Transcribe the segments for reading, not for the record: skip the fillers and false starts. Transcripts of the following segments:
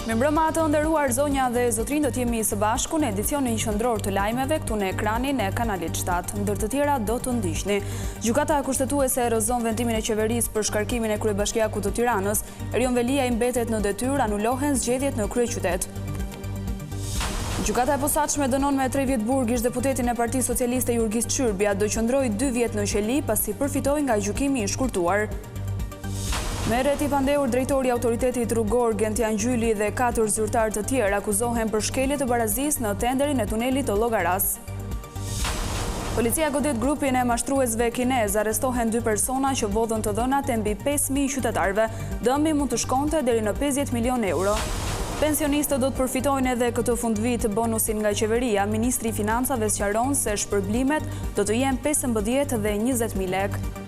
Mirëmbrëma të nderuar zonja dhe zotrin, do t'jemi së bashku në edicionin qendror të lajmeve këtu në ekranin e kanalit 7. Ndër të tjera do të ndiqni. Gjykata kushtetuese erozon vendimin e qeverisë për shkarkimin e kryebashkiakut të Tiranës. Erion Velia i mbetet në detyrë, anulohen zgjedhjet në kryeqytet. Gjykata e posaçme dënon me 3 vjet burg ish-deputetin e Partisë Socialiste Jurgis Çyrbia, do qëndroi 2 vjet në qeli pasi përfitoi nga gjykimi i shkurtuar. Merret i pandehur drejtori i autoritetit rrugor Gentian Gjyli dhe 4 zyrtar të tjerë akuzohen për shkelje të barazisë në tenderin e tunelit të Llogaras. Policia godit grupin e mashtruesve kinez, arrestohen 2 persona që vodhën të dhënat e mbi 5.000 qytetarëve. Dëmi mund të shkonte deri në 50 milion euro. Pensionistët do të përfitojnë edhe këtë fundvit bonusin nga qeveria. Ministri i Financave sqaron se shpërblimet do të jenë 15 dhe 20.000 lekë.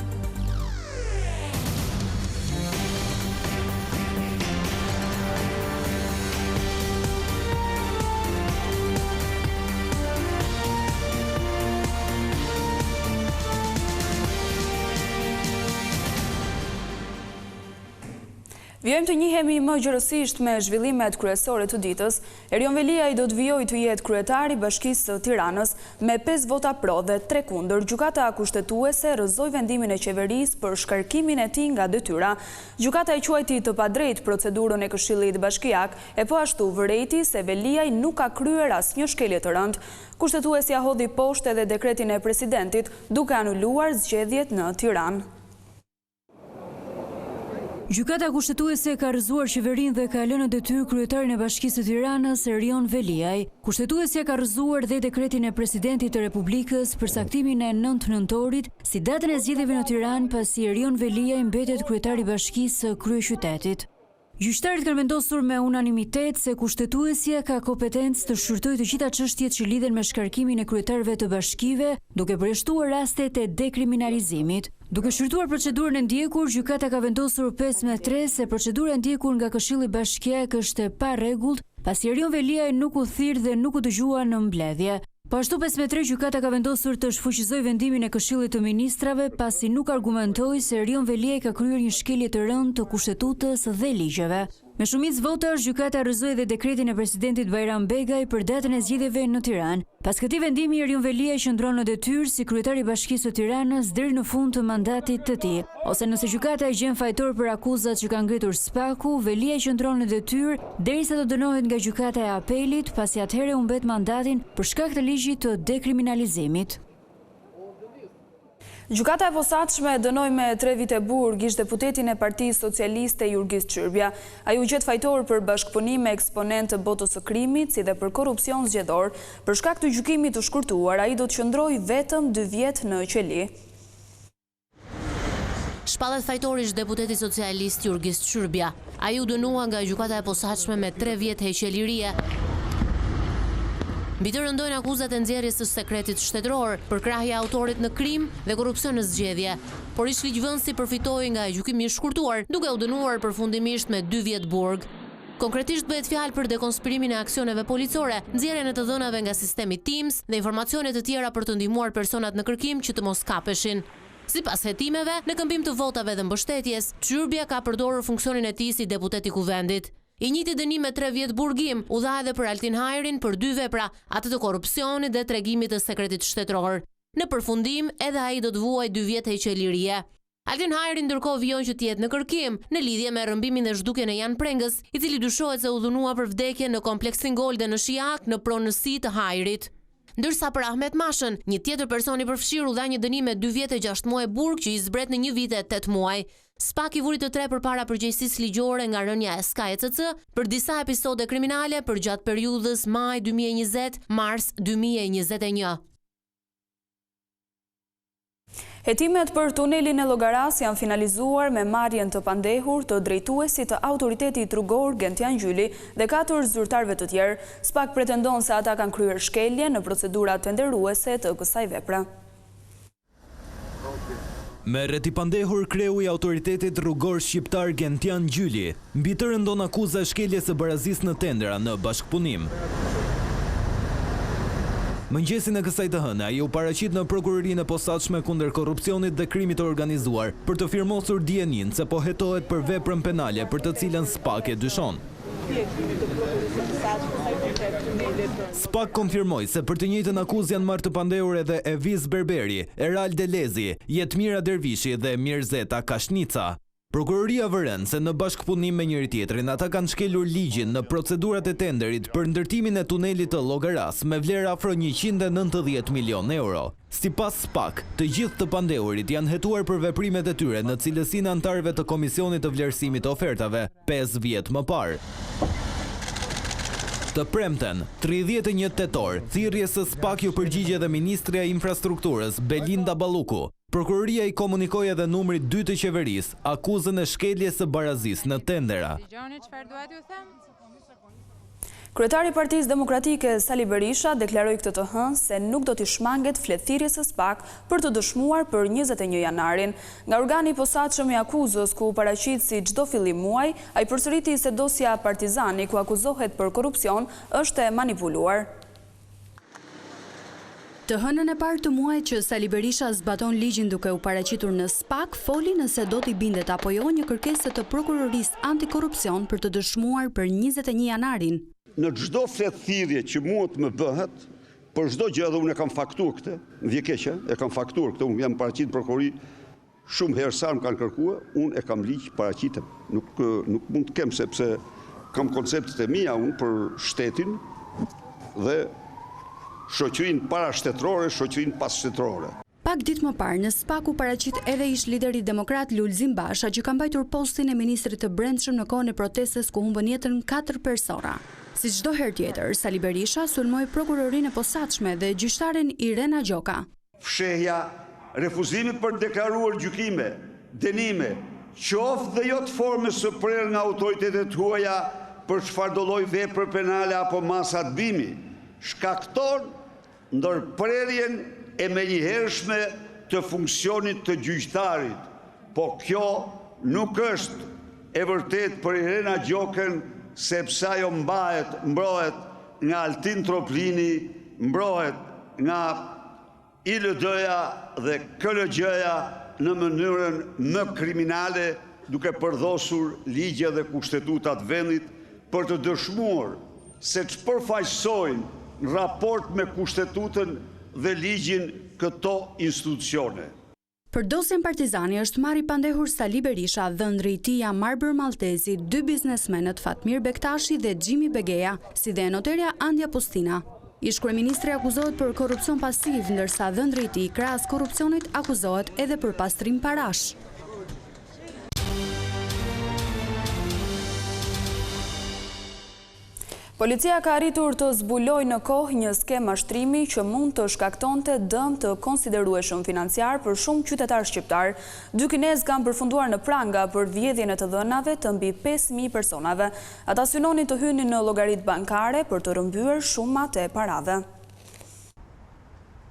Vjojmë të njihemi më gjërësisht me zhvillimet kryesore të ditës. Erion Velia i do të vijojë të jetë kryetari i Bashkisë së Tiranës me 5 vota pro dhe 3 kundër. Gjykata kushtetuese erozoi vendimin e qeverisë për shkarkimin e tij nga detyra. Gjykata i quajti të padrejtë procedurën e Këshillit Bashkiak, e po ashtu vërejti se Velia nuk ka kryer asnjë shkelje të rëndë. Kushtetuesja hodhi poshtë edhe dekretin e presidentit, duke anuluar zgjedhjet në Tiranë. Gjykata kushtetuese ka rrëzuar qeverinë dhe ka lënë në detyrë kryetarin e Bashkisë së Tiranës, Erion Veliaj. Kushtetuesja ka rrëzuar dhe dekretin e presidentit të Republikës për saktimin e 9 nëntorit si datën e zgjedhjeve në Tiranë, pasi Erion Veliaj mbetet kryetari i Bashkisë së kryeqytetit. Gjyqtarët kanë vendosur me unanimitet se kushtetuesja ka kompetencë të shqyrtojë të gjitha çështjet që lidhen me shkarkimin e kryetarëve të bashkive, duke përjashtuar rastet e dekriminalizimit. Duke shqyrtuar procedurën e ndjekur, gjykata ka vendosur 5-3 se procedura e ndjekur nga Këshilli Bashkiak është e parregullt, pasi Erion Velia nuk u thirr dhe nuk u dëgjua në mbledhje. Po ashtu 5-3 gjykata ka vendosur të shfuqizojë vendimin e Këshillit të Ministrave pasi nuk argumentoi se Erion Velia ka kryer një shkelje të rëndë të kushtetutës dhe ligjeve. Me shumicë votash, gjykata rrëzoi dhe dekretin e presidentit Bajram Begaj për datën e zgjedhjeve në Tiranë. Pas këtij vendimi, Erion Velia qëndron në detyrë si kryetari i Bashkisë së Tiranës deri në fund të mandatit të tij. Ose nëse gjykata e gjen fajtor për akuzat që ka ngritur Spaku, Velia qëndron në detyrë derisa të dënohet nga gjykata e apelit, pasi atëherë u mbet mandatin për shkak të ligjit të dekriminalizimit. Gjykata e posaçme dënoi me 3 vite burg ish-deputetin e Partisë Socialiste Jurgis Çyrbia. Ai u gjet fajtor për bashkëpunim me eksponent të botës së krimit, si dhe për korrupsion zgjedhor. Për shkak të gjykimit të shkurtuar, ai do të qëndrojë vetëm 2 vjet në qeli. Shpallet fajtori ish-deputeti socialist Jurgis Çyrbia. Ai u dënua nga gjykata e posaçme me 3 vjet heqëlirie. Mbi të rëndojnë akuzat e nxjerrjes së sekretit shtetëror për krahje autorit në krim dhe korrupsion në zgjedhje, por ish-ligjvënësi përfitoi nga gjykimi i shkurtuar, duke u dënuar përfundimisht me 2 vjet burg. Konkretisht bëhet fjalë për dekonspirimin e aksioneve policore, nxjerrjen e të dhënave nga sistemi Teams dhe informacione të tjera për të ndihmuar personat në kërkim që të mos kapeshin. Sipas hetimeve, në këmbim të votave dhe mbështetjes, Çyrbia ka përdorur funksionin e tij si deputet i kuvendit. I njëjti dënim me 3 vjet burgim u dha edhe për Altin Hajrin për 2 vepra, atë të korrupsionit dhe tregimit të sekretit shtetëror. Në përfundim, edhe ai do të vuajë 2 vjet heqëlirie. Altin Hajri ndërkohë vijon që të jetë në kërkim në lidhje me rrëmbimin dhe zhdukjen e Jan Prengës, i cili dyshohet se u dhunua për vdekje në kompleksin Golde në Shiak në pronësi të Hajrit. Ndërsa për Ahmet Mashën, një tjetër person i përfshirë u dha një dënim me 2 vjet e 6 muaj burg që i zbret në 1 vit e 8 muaj. Spak i vuri të 3 përpara përgjegjësisë ligjore nga rënja e SKECC për disa episode kriminale për gjatë periudhës maj 2020-mars 2021. Hetimet për tunelin e Llogaras janë finalizuar me marrjen të pandehur të drejtuesit të autoritetit rrugor Gentian Gjyli dhe 4 zyrtarëve të tjerë. Spak pretendon se ata kanë kryer shkelje në procedurat tenderuese të kësaj vepre. Merret i pandehur kreu i autoritetit rrugor shqiptar Gentian Gjyli, mbi të rëndon akuza shkeljes së barazisë në tendera në bashkëpunim. Mëngjesin e kësaj të hënë, ai u paraqit në prokurorinë e posaçme kundër korrupsionit dhe krimit të organizuar për të firmosur dijenin se po hetohet për veprën penale për të cilën Spak e dyshon. SPAK konfirmoi se për të njëjtën akuzë janë marrë të pandehur edhe Eviz Berberi, Eral Delezi, Jetmira Dervishi dhe Mirzeta Kashnica. Prokuroria vëren se në bashkëpunim me njëri tjetrin ata kanë shkelur ligjin në procedurat e tenderit për ndërtimin e tunelit të Llogaras me vlerë afro 190 milion euro. Sipas SPAK, të gjithë të pandehurit janë hetuar për veprimet e tyre në cilësinë antarëve të Komisionit të Vlerësimit të Ofertave 5 vjet më parë. Të premten, 31 tetor, thirrjes së SPAK ju përgjigje dhe Ministrja e Infrastrukturës Belinda Balluku. Prokuroria i komunikoi edhe numrit 2 të qeverisë akuzën e shkeljes së barazisë në tendera. Kryetari i Partisë Demokratike Sali Berisha deklaroi këtë të hënë se nuk do t'i shmanget fletëthirrjes së SPAK për të dëshmuar për 21 janarin. Nga organi i posaçëm i akuzës ku paraqit si çdo fillim muaj, ai përsëriti se dosja Partizani ku akuzohet për korrupsion është e manipuluar. Të hënën e parë të muajit që Sali Berisha zbaton ligjin duke u paraqitur në SPAK, foli nëse do t'i bindet apo jo një kërkesë të prokurorisë antikorrupsion për të dëshmuar për 21 janarin. Në çdo fletëthirrje që mund të më bëhet, për çdo gjë dhe unë e kam faktuar këtë, në vjekeqe, e kam faktuar këtë, unë jam paraqit prokurori shumë herë sa më kanë kërkuar, unë e kam ligj paraqitem. Nuk mund të kem sepse kam konceptet e mia unë për shtetin dhe shoqërinë parashtetërore, shoqërinë passhtetërore. Pak ditë më parë, në SPAK u paraqit edhe ish lideri demokrat Lulzim Basha, që ka mbajtur postin e ministrit të Brendshëm në kohën e protestës ku humbën jetën 4 persona. Si çdo herë tjetër, Sali Berisha sulmoi prokurorinë e posaçme dhe gjyqtaren Irena Gjoka. Fshehja, refuzimi për deklaruar gjykime, dënime, qoftë dhe jo të formës së prerë nga autoritetet huaja për çfarëdo lloj vepre penale apo masa dëbimi, shkakton ndërprerjen e menjëhershme të funksionit të gjyqtarit. Po kjo nuk është e vërtet për Irena Gjokën, sepse ajo mbrohet nga Altin Troplini, mbrohet nga ILD-ja dhe KLG-ja në mënyrën më kriminale, duke përdosur ligje dhe kushtetutat vendit për të dëshmuar se ç'përfaqësojnë në raport me kushtetutën dhe ligjin këto institucione. Për dosjen Partizani është marrë i pandehur Sali Berisha, dhëndri i tij Marbër Maltezi, 2 biznesmenët Fatmir Bektashi dhe Xhimi Begeja, si dhe noterja Andja Postina. Ish kryeministri akuzohet për korrupsion pasiv, ndërsa dhëndri i tij krahas korrupsionit akuzohet edhe për pastrim parash. Policia ka arritur të zbulojë në kohë një skemë mashtrimi që mund të shkaktonte dëm të konsiderueshëm financiar për shumë qytetarë shqiptar. 2 kinezë kanë përfunduar në pranga për vjedhjen e të dhënave të mbi 5.000 personave. Ata synonin të hynin në llogaritë bankare për të rrëmbyer sumat e parave.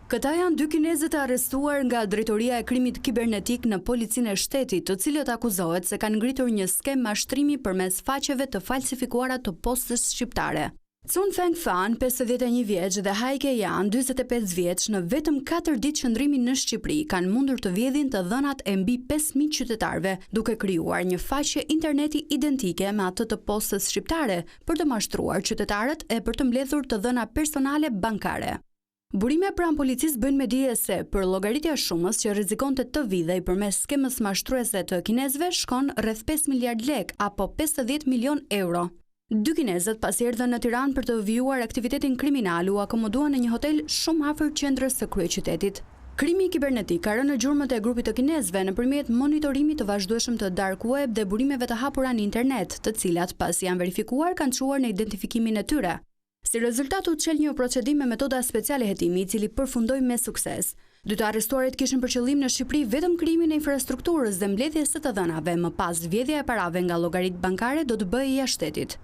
Këta janë 2 kinezët arrestuar nga Drejtoria e Krimit Kibernetik në Policinë e Shtetit, të cilët akuzohet se kanë ngritur një skemë mashtrimi përmes faqeve të falsifikuara të postës shqiptare. Cun Feng Fan, 51 vjeç, dhe Haike Yan, 45 vjeç, në vetëm 4 ditë qëndrimi në Shqipëri, kanë mundur të vjedhin të dhënat e mbi 5.000 qytetarëve, duke krijuar një faqe interneti identike me atë të postës shqiptare, për të mashtruar qytetarët e për të mbledhur të dhëna personale bankare. Burime pranë policisë bëjnë me dije se për llogaritja shumës që rrezikonte të vidhej përmes skemës mashtruese të kinezëve shkon rreth 5 miliard lek apo 50 milion euro. 2 kinezët pasi erdhën në Tiranë për të vijuar aktivitetin kriminal u akomoduan në një hotel shumë afër qendrës së kryeqytetit. Krimi kibernetik ka rënë në gjurmët e grupit të kinezëve nëpërmjet monitorimit të vazhdueshëm të dark web dhe burimeve të hapura në internet, të cilat pasi janë verifikuar kanë çuar në identifikimin e tyre. Si rezultat u çel një procedim me metoda speciale hetimi, i cili përfundoi me sukses. 2 të arrestuarit kishin për qëllim në Shqipëri vetëm krimin e infrastrukturës dhe mbledhjes së të dhënave, më pas vjedhja e parave nga llogaritë bankare do të bëhej jashtë shtetit.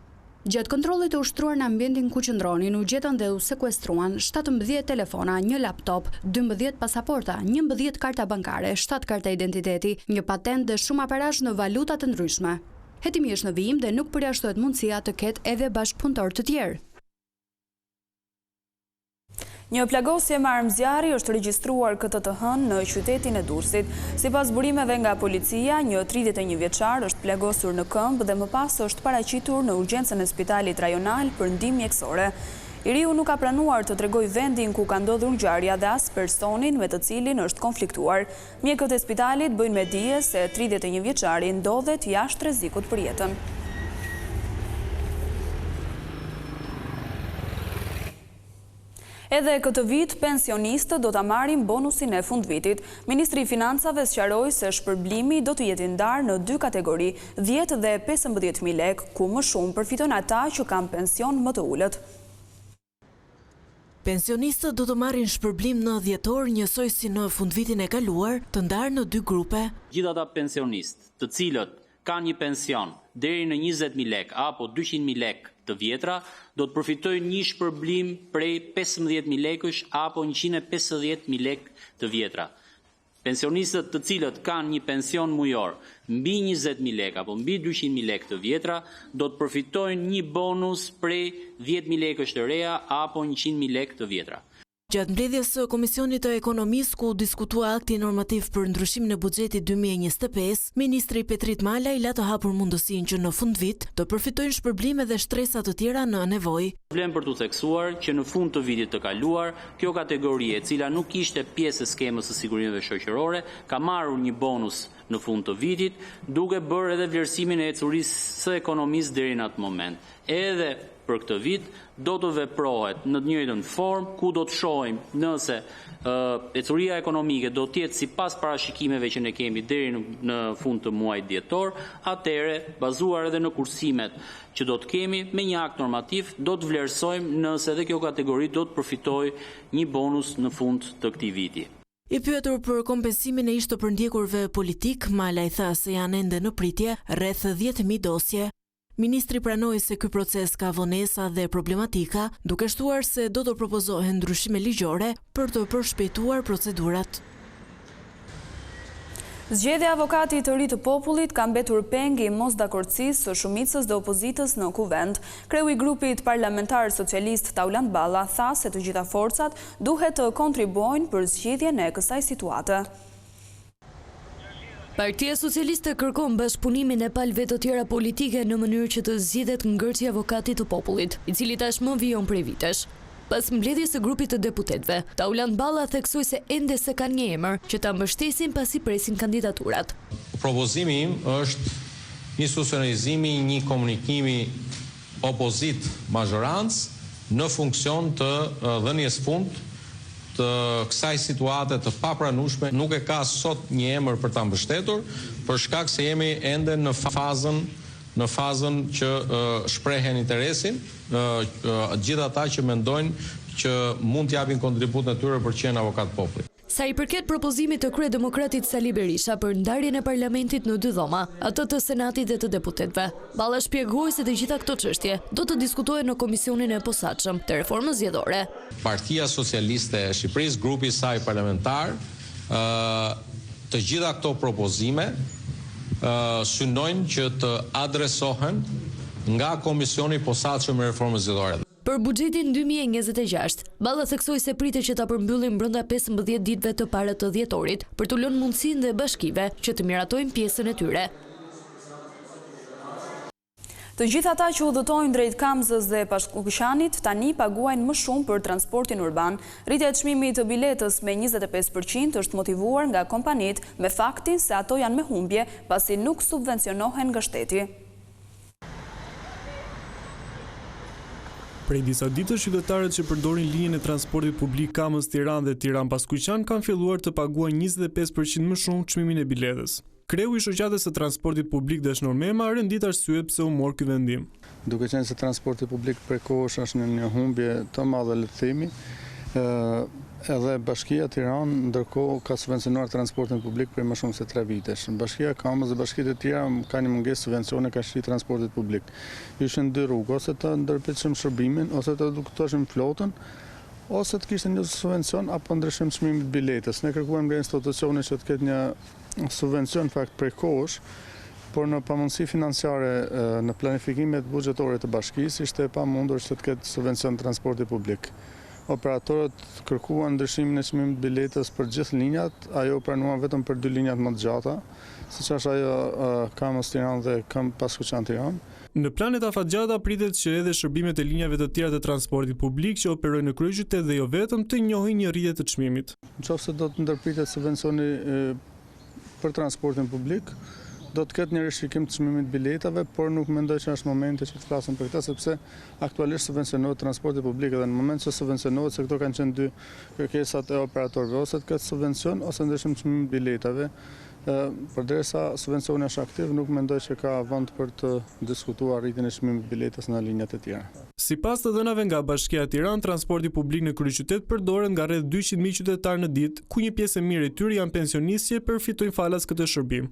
Gjatë kontrollit të ushtruar në ambientin ku qëndronin, u gjetën dhe u sekuestruan 17 telefona, një laptop, 12 pasaporta, 11 karta bankare, 7 karta identiteti, një patent dhe shumë aparash në valuta të ndryshme. Hetimi është në vijim dhe nuk përjashtohet mundësia të ketë edhe bashkëpunëtor të tjerë. Një plagosje me armëzjarri është regjistruar këtë të hënë në qytetin e Durrësit. Sipas burimeve nga policia, një 31 vjeçar është plagosur në këmbë dhe më pas është paraqitur në urgjencën e spitalit rajonal për ndihmë mjekësore. I riu nuk ka pranuar të tregojë vendin ku ka ndodhur ngjarja dhe as personin me të cilin është konfliktuar. Mjekët e spitalit bëjnë me dije se 31 vjeçari ndodhet jashtë rrezikut për jetën. Edhe këtë vit, pensionistët do ta marrin bonusin e fundvitit. Ministri i Financave sqaroi se shpërblimi do të jetë ndarë në 2 kategori, 10 dhe 15.000 lek, ku më shumë përfitojnë ata që kanë pension më të ulët. Pensionistët do të marrin shpërblim në dhjetor njësoj si në fundvitin e kaluar, të ndarë në 2 grupe. Gjithë ata pensionistë, të cilët kanë një pension deri në 20.000 lek apo 200.000 lek të vjetra, do të përfitojnë një shpërblim prej 15.000 lekësh apo 150.000 lek të vjetra. Pensionistët të cilët kanë një pension mujor mbi 20.000 lek apo mbi 200.000 lek të vjetra, do të përfitojnë një bonus prej 10.000 lekësh të reja apo 100.000 lek të vjetra. Gjatë mbledhjes së Komisionit të Ekonomisë ku diskutua akti normativ për ndryshimin e buxhetit 2025, ministri Petrit Malaj la të hapur mundësinë që në fundvit të përfitojnë shpërblime dhe shtresa të tjera në nevojë. Vlen për të theksuar që në fund të vitit të kaluar, kjo kategori e cila nuk ishte pjesë e skemës së sigurimeve shoqërore, ka marrur një bonus në fund të vitit, duke bërë edhe vlerësimin e ecurisë së ekonomisë deri në atë moment. Edhe për këtë vit do të veprohet në të njëjtën formë, ku do të shohim nëse ecuria ekonomike do të jetë sipas parashikimeve që ne kemi deri në fund të muajit dhjetor, atëherë bazuar edhe në kursimet që do të kemi me një akt normativ, do të vlerësojmë nëse edhe kjo kategori do të përfitojë një bonus në fund të këtij viti. I pyetur për kompensimin e ish të përndjekurve politik, Malaj tha se janë ende në pritje rreth 10.000 dosje. Ministri pranoi se ky proces ka vonesa dhe problematika, duke shtuar se do të propozohen ndryshime ligjore për të përshpejtuar procedurat. Zgjedhja e avokatit të ri të popullit ka mbetur peng i mosdakordësisë së shumicës dhe opozitës në kuvend. Kreu i grupit parlamentar socialist Tauland Balla tha se të gjitha forcat duhet të kontribuojnë për zgjidhjen e kësaj situate. Partia Socialiste kërkon bashkëpunimin e palëve të tjera politike në mënyrë që të zgjidhet ngërçi i avokatit të popullit, i cili tashmë vijon prej vitesh. Pas mbledhjes së grupit të deputetëve, Tauland Balla theksoi se ende se kanë një emër që ta mbështesin pasi presin kandidaturat. Propozimi im është institucionalizimi i një komunikimi opozit-mazhorancë në funksion të dhënies fund të kësaj situate të papranueshme. Nuk e ka sot një emër për ta mbështetur, për shkak se jemi ende në fazën që shprehen interesin gjithë ata që mendojnë që mund t'japin kontribut në tyre për të qenë avokat popullit. Sa i përket propozimit të kryedemokratit Sali Berisha për ndarjen e parlamentit në 2 dhoma, atë të senatit dhe të deputetëve, Balla shpjegoi se të gjitha këto çështje do të diskutohen në komisionin e posaçëm të reformës zgjedhore. Partia Socialiste e Shqipërisë, grupi i saj parlamentar, të gjitha këto propozime synojnë që të adresohen nga komisioni i posaçëm i reformës zgjedhore. Për buxhetin 2026, Balla theksoi se pritet që ta përmbyllin brenda 15 ditëve të para të dhjetorit për të lënë mundësinë dhe bashkive që të miratojnë pjesën e tyre. Të gjithë ata që udhëtojnë drejt Kamzës dhe Pashkuqanit tani paguajnë më shumë për transportin urban. Rritja e çmimit të biletës me 25% është motivuar nga kompanitë me faktin se ato janë me humbje pasi nuk subvencionohen nga shteti. Prej disa ditësh, qytetarët që përdorin linjën e transportit publik Kamës-Tiranë dhe Tiranë-Pashkuqan kanë filluar të paguajnë 25% më shumë çmimin e biletës. Kreu i shoqatës së transportit publik Dashnor Mema rendit arsye pse u mor ky vendim. Duke qenë se transporti publik përkohësh është në një humbje të madhe le të themi, edhe Bashkia Tiranë ndërkohë ka subvencionuar transportin publik për më shumë se 3 vitesh. Bashkia Kamës dhe bashkitë e tjera ka një mungesë subvencione ka shit transportit publik. Ishin 2 rrugë, ose të ndërpritshim shërbimin, ose të eduktoshim flotën, ose të kishte një subvencion apo ndryshim çmimit biletës. Ne kërkuam nga institucioni që të ketë një subvencion fakt përkohësh, por në pamundësi financiare në planifikimet buxhetore të bashkisë ishte e pamundur që të ketë subvencion transporti publik. operatorët kërkuan ndryshimin e çmimit të biletës për gjithë linjat, ajo pranuan vetëm për 2 linjat më të gjata, siç është ajo Kamës-Tiranë dhe Kam-Paskuqan-Tiranë. Në planet afatgjata pritet që edhe shërbimet e linjave të tjera të transportit publik që operojnë në kryeqytet dhe jo vetëm të njohin një rritje të çmimit. Nëse do të ndërpritet subvencioni për transportin publik, do të ketë një rishikim të çmimit të biletave, por nuk mendoj që është momenti që të flasim për këtë, sepse aktualisht subvencionohet transporti publik dhe në moment që subvencionohet, se këto kanë qenë 2 kërkesat e operatorëve, ose të ketë subvencion ose ndryshim të çmimit të biletave. Përderisa subvencioni është aktiv, nuk mendoj që ka vend për të diskutuar rritjen e çmimit të biletës në linjat e tjera. Sipas të dhënave nga Bashkia e Tiranë, transporti publik në kryeqytet përdoret nga rreth 200.000 qytetarë në ditë, ku një pjesë e mirë e tyre janë pensionistë që përfitojnë falas këtë shërbim.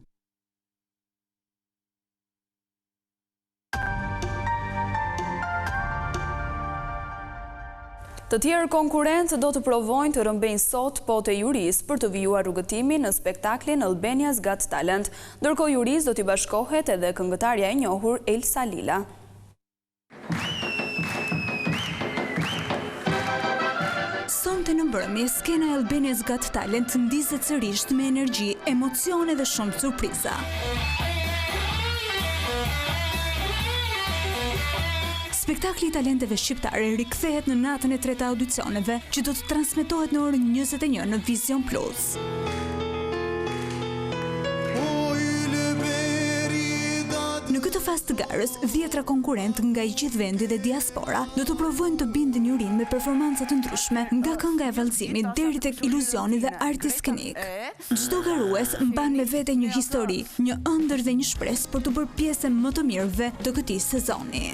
Të tjerë konkurrentë do të provojnë të rëmbejnë sot pote Juris për të vijuar rrugëtimin në spektaklin Albania's Got Talent, ndërkohë Juris do t'i bashkohet edhe këngëtarja e njohur Elsa Lila. Sonte në mbrëmje, skena e Albania's Got Talent ndizet sërish me energji, emocione dhe shumë surpriza. Spektakli i talenteve shqiptare rikthehet në natën e 3 audicioneve që do të transmetohet në orën 21 në Vision Plus. Në këtë fazë të garës, 10 konkurrentë nga i gjithë vendi dhe diaspora do të provojnë të bindin jurin me performanca të ndryshme, nga kënga e vallëzimit deri tek iluzioni dhe arti skenik. Çdo garues mban me vete një histori, një ëndër dhe një shpresë për të bërë pjesë më të mirëve të këtij sezoni.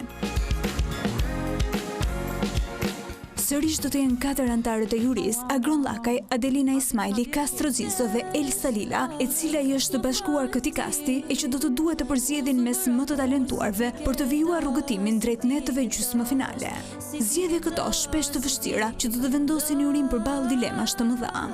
Sërish do të jenë 4 antarët e juris, Agron Lakaj, Adelina Ismaili, Castro Zizo dhe Elsa Lila, e cila i është të bashkuar këtij kasti e që do të duhet të përzgjedhin mes më të talentuarve për të vijuar rrugëtimin drejt netëve gjysmëfinale. Zgjedhje këto shpesh të vështira që do të vendosin jurin përballë dilemash të mëdha.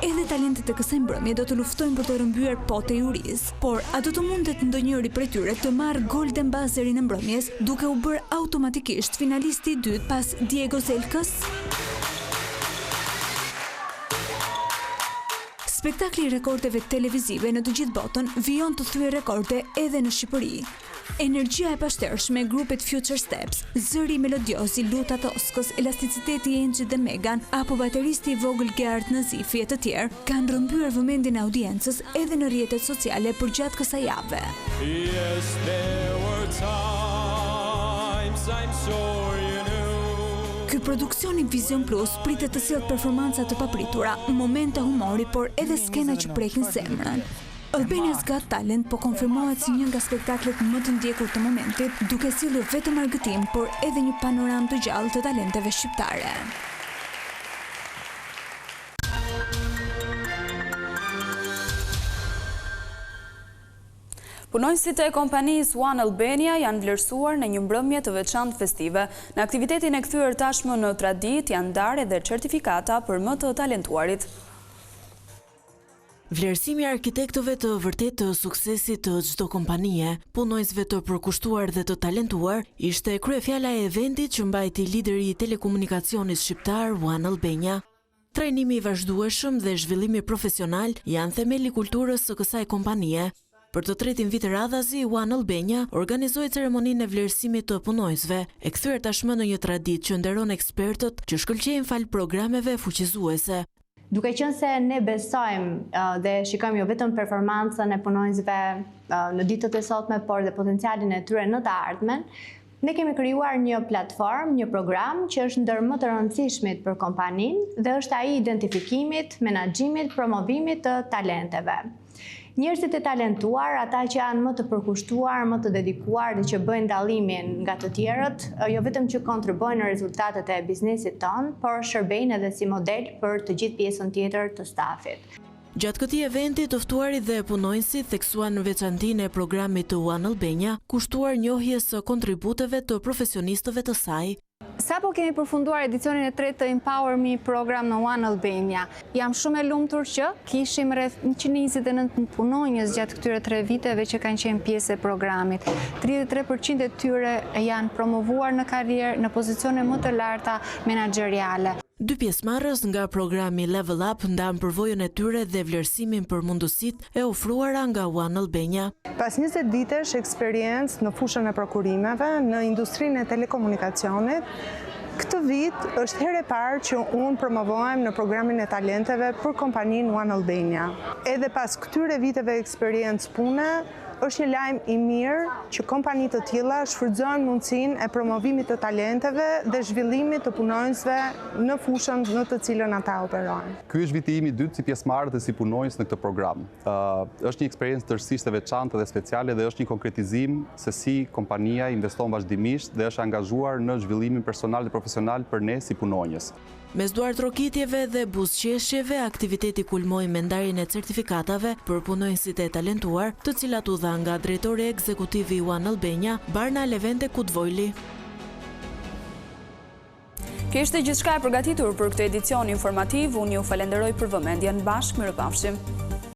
Edhe talentet e kësaj mbrëmje do të luftojnë për të rrëmbyer pote juris, por a do të mundet ndonjëri prej tyre të marrë Golden Buzzerin e mbrëmjes duke u bërë automatikisht finalisti i dytë pas Diego Zelkës? Spektakli i rekordeve televizive në të gjithë botën vijon të thyej rekorde edhe në Shqipëri. Energjia e pashtershme e grupit Future Steps, zëri melodioz i Luta Toskës, elasticiteti i Enxit dhe Megan, apo bateristi i vogël Gerard Nazifi e të tjerë, kanë rrëmbyer vëmendjen e audiencës edhe në rrjetet sociale për gjatë kësaj jave. Yes, there were times I'm sure you knew. Ky produksioni Vision Plus pritet të sjellë performanca të papritura, momente humori, por edhe skena që prekin zemrën. Albania's Got Talent po konfirmohet si një nga spektaklet më të ndjekur të momentit, duke sjellur vetëm argëtim, por edhe një panoramë të gjallë të talenteve shqiptare. Punonjësit e kompanisë One Albania janë vlerësuar në një mbrëmje të veçantë festive. Në aktivitetin e kthyer tashmë në traditë janë ndarë edhe certifikata për më të talentuarit. Vlerësimi i arkitektëve të vërtet të suksesit të çdo kompanie, punonjësve të përkushtuar dhe të talentuar, ishte kryefjala e eventit që mbajti lideri i telekomunikacionit shqiptar One Albania. Trajnimi i vazhdueshëm dhe zhvillimi profesional janë themeli kulturës së kësaj kompanie. Për të tretin vit radhazi, One Albania organizoi ceremoninë e vlerësimit të punonjësve, e kthyer tashmë në një traditë që nderon ekspertët që shkëlqejnë fal programeve fuqizuese. Duke qenë se ne besojmë dhe shikojmë jo vetëm performancën e punonjësve në ditët e sotme, por dhe potencialin e tyre në të ardhmen, ne kemi krijuar një platformë, një program që është ndër më të rëndësishmit për kompaninë dhe është ai i identifikimit, menaxhimit, promovimit të talenteve. Njerëzit e talentuar, ata që janë më të përkushtuar, më të dedikuar dhe që bëjnë dallimin nga të tjerët, jo vetëm që kontribuojnë në rezultatet e biznesit tonë, por shërbejnë edhe si model për të gjithë pjesën tjetër të stafit. Gjatë këtij eventi, të ftuarit dhe punonjësit theksuan në veçantinë e programit të One Albania, kushtuar njohjes së kontributeve të profesionistëve të saj. Sapo kemi përfunduar edicionin e 3 të Empower Me program në One Albania. Jam shumë e lumtur që kishim rreth 129 punonjës gjatë këtyre 3 viteve që kanë qenë pjesë e programit. 33% e tyre janë promovuar në karrierë në pozicione më të larta menaxheriale. 2 pjesëmarrës nga programi Level Up ndan përvojën e tyre dhe vlerësimin për mundësitë e ofruara nga One Albania. Pas 20 vitesh eksperiencë në fushën e prokurimeve në industrinë e telekomunikacionit, këtë vit është herë e parë që unë promovohem në programin e talenteve për kompaninë One Albania. Edhe pas këtyre viteve eksperiencë pune, është një lajm i mirë që kompani të tilla shfrytëzojnë mundësinë e promovimit të talenteve dhe zhvillimit të punonjësve në fushën në të cilën ata operojnë. Ky është viti im i dytë si pjesëmarrës dhe si punonjës në këtë program. Është një eksperiencë tërësisht e veçantë dhe speciale dhe është një konkretizim se si kompania investon vazhdimisht dhe është angazhuar në zhvillimin personal dhe profesional për ne si punonjës. Mes duar trokitjeve dhe buzëqeshjeve, aktiviteti kulmoi me ndarjen e certifikatave për punonjësit e talentuar, të cilat u dha nga drejtori ekzekutiv i One Albania, Barna Levente Kutvojli. Kjo ishte gjithçka e përgatitur për këtë edicion informativ. Unë ju falenderoj për vëmendjen. Bashkë mirëpafshim.